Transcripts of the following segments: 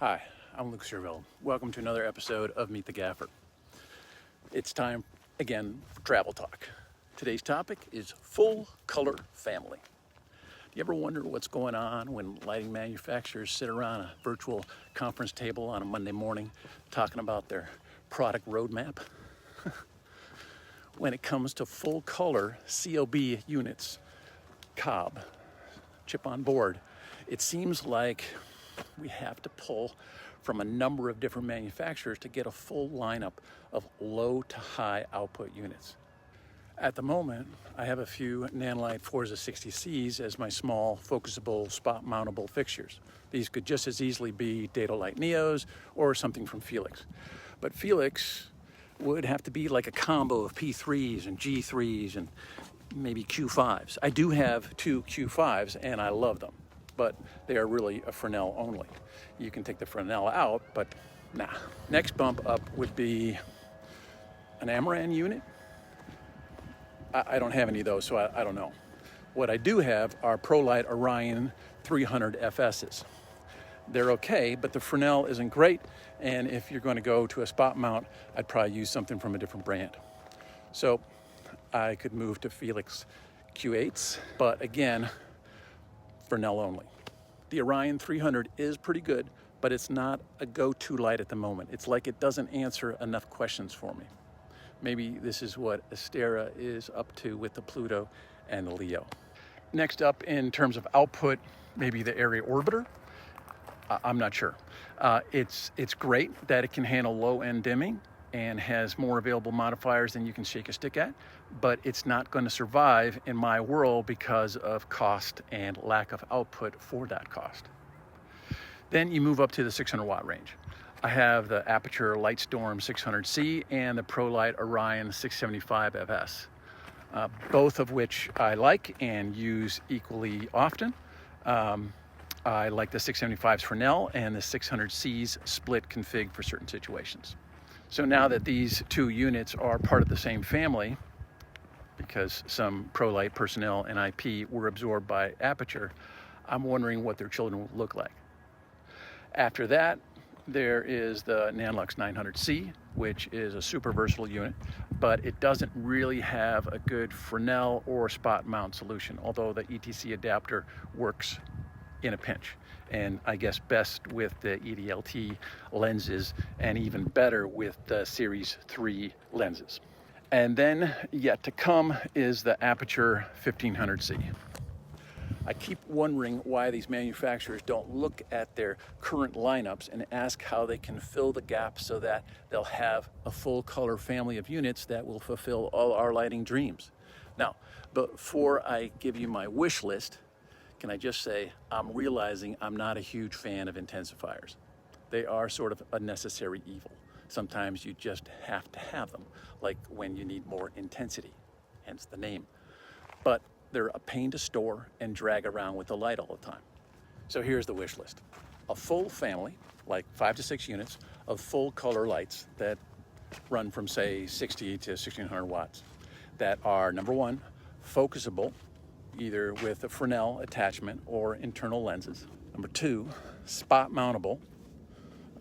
Hi, I'm Luke Serville. Welcome to another episode of Meet the Gaffer. It's time again for travel talk. Today's topic is full color family. Do you ever wonder what's going on when lighting manufacturers sit around a virtual conference table on a Monday morning talking about their product roadmap? When it comes to full color COB units, cob, chip on board, it seems like we have to pull from a number of different manufacturers to get a full lineup of low to high output units. At the moment, I have a few Nanlite Forza 60Cs as my small, focusable, spot mountable fixtures. These could just as easily be Datolite Neos or something from Felix. But Felix would have to be like a combo of P3s and G3s and maybe Q5s. I do have two Q5s and I love them, but they are really a Fresnel only. You can take the Fresnel out, but nah. Next bump up would be an Amaran unit. I don't have any of those, so I don't know. What I do have are ProLite Orion 300 FSs. They're okay, but the Fresnel isn't great, and if you're going to go to a spot mount, I'd probably use something from a different brand. So I could move to Felix Q8s, but again, Fresnel only. The Orion 300 is pretty good, but it's not a go-to light at the moment. It's like it doesn't answer enough questions for me. Maybe this is what Astera is up to with the Pluto and the Leo. Next up, in terms of output, maybe the Area Orbiter. I'm not sure. It's great that it can handle low-end dimming and has more available modifiers than you can shake a stick at, but it's not going to survive in my world because of cost and lack of output for that cost. Then you move up to the 600 watt range. I have the Aperture Lightstorm 600C and the ProLite Orion 675 FS, both of which I like and use equally often. I like the 675's Fresnel and the 600C's split config for certain situations. So now that these two units are part of the same family, because some ProLite personnel and IP were absorbed by Aperture, I'm wondering what their children will look like. After that, there is the Nanlux 900C, which is a super versatile unit, but it doesn't really have a good Fresnel or spot mount solution, although the ETC adapter works in a pinch, and I guess best with the EDLT lenses and even better with the Series 3 lenses. And then yet to come is the Aperture 1500C. I keep wondering why these manufacturers don't look at their current lineups and ask how they can fill the gap so that they'll have a full color family of units that will fulfill all our lighting dreams. Now, before I give you my wish list, can I just say I'm realizing I'm not a huge fan of intensifiers. They are sort of a necessary evil. Sometimes you just have to have them, like when you need more intensity, hence the name. But they're a pain to store and drag around with the light all the time. So here's the wish list. A full family, like 5 to 6 units, of full color lights that run from say 60 to 1600 watts that are, number one, focusable, either with a Fresnel attachment or internal lenses. Number two, spot mountable,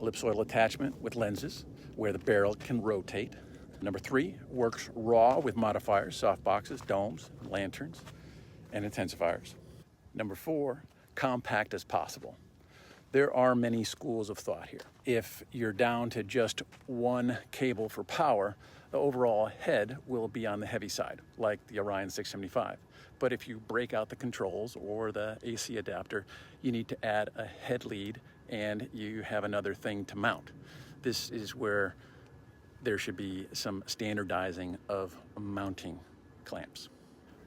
ellipsoidal attachment with lenses where the barrel can rotate. Number three, works raw with modifiers, soft boxes, domes, lanterns, and intensifiers. Number four, compact as possible. There are many schools of thought here. If you're down to just one cable for power, the overall head will be on the heavy side, like the Orion 675. But if you break out the controls or the AC adapter, you need to add a head lead and you have another thing to mount. This is where there should be some standardizing of mounting clamps.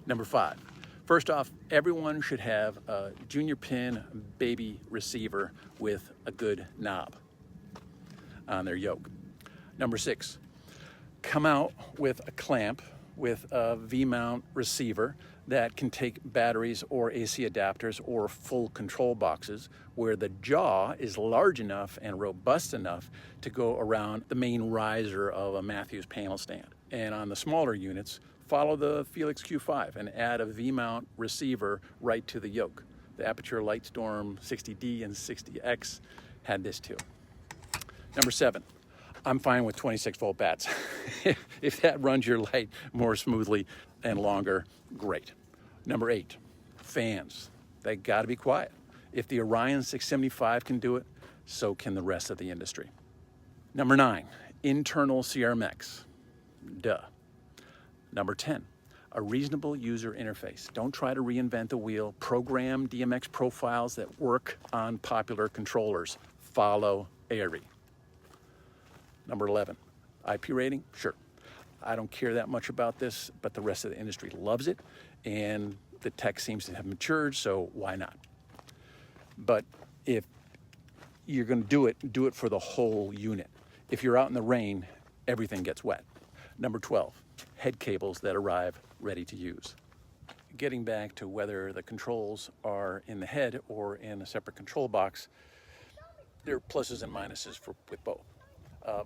Number five, first off, everyone should have a junior pin baby receiver with a good knob on their yoke. Number six, come out with a clamp with a V-mount receiver that can take batteries or AC adapters or full control boxes where the jaw is large enough and robust enough to go around the main riser of a Matthews panel stand. And on the smaller units, follow the Felix Q5 and add a V-mount receiver right to the yoke. The Aperture Lightstorm 60D and 60X had this too. Number 7, I'm fine with 26-volt bats. If that runs your light more smoothly and longer, great. Number 8, fans. They got to be quiet. If the Orion 675 can do it, so can the rest of the industry. Number 9, internal CRMX. Duh. Number 10, a reasonable user interface. Don't try to reinvent the wheel. Program DMX profiles that work on popular controllers. Follow ARRI. Number 11, IP rating, sure. I don't care that much about this, but the rest of the industry loves it, and the tech seems to have matured, so why not? But if you're going to do it for the whole unit. If you're out in the rain, everything gets wet. Number 12, head cables that arrive ready to use. Getting back to whether the controls are in the head or in a separate control box, there are pluses and minuses with both.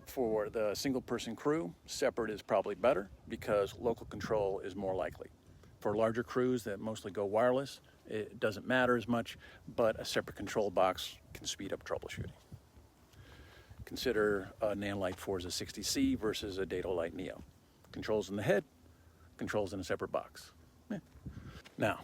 For the single-person crew, separate is probably better because local control is more likely. For larger crews that mostly go wireless, it doesn't matter as much, but a separate control box can speed up troubleshooting. Consider a Nanlite Forza 60C versus a Datolite Neo. Controls in the head, controls in a separate box. Now,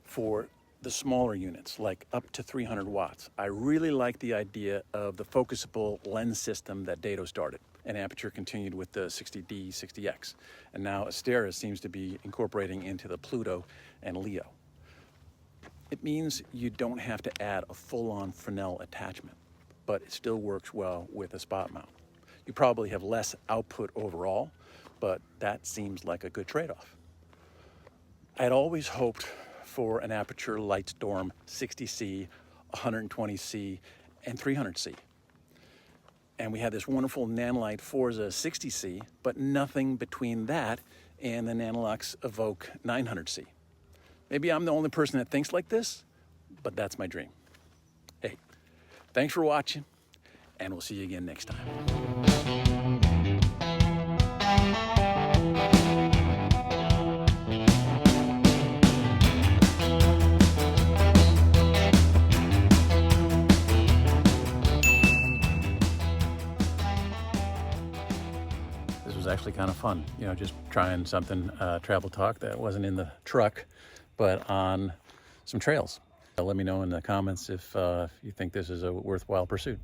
for the smaller units, like up to 300 watts, I really like the idea of the focusable lens system that Dato started, and Aperture continued with the 60D, 60X, and now Astera seems to be incorporating into the Pluto and Leo. It means you don't have to add a full-on Fresnel attachment, but it still works well with a spot mount. You probably have less output overall, but that seems like a good trade-off. I'd always hoped for an Aperture Lightstorm 60C, 120C, and 300C. And we had this wonderful Nanlite Forza 60C, but nothing between that and the Nanolux Evoque 900C. Maybe I'm the only person that thinks like this, but that's my dream. Hey, thanks for watching, and we'll see you again next time. Actually kind of fun, just trying something travel talk that wasn't in the truck but on some trails. Let me know in the comments if you think this is a worthwhile pursuit.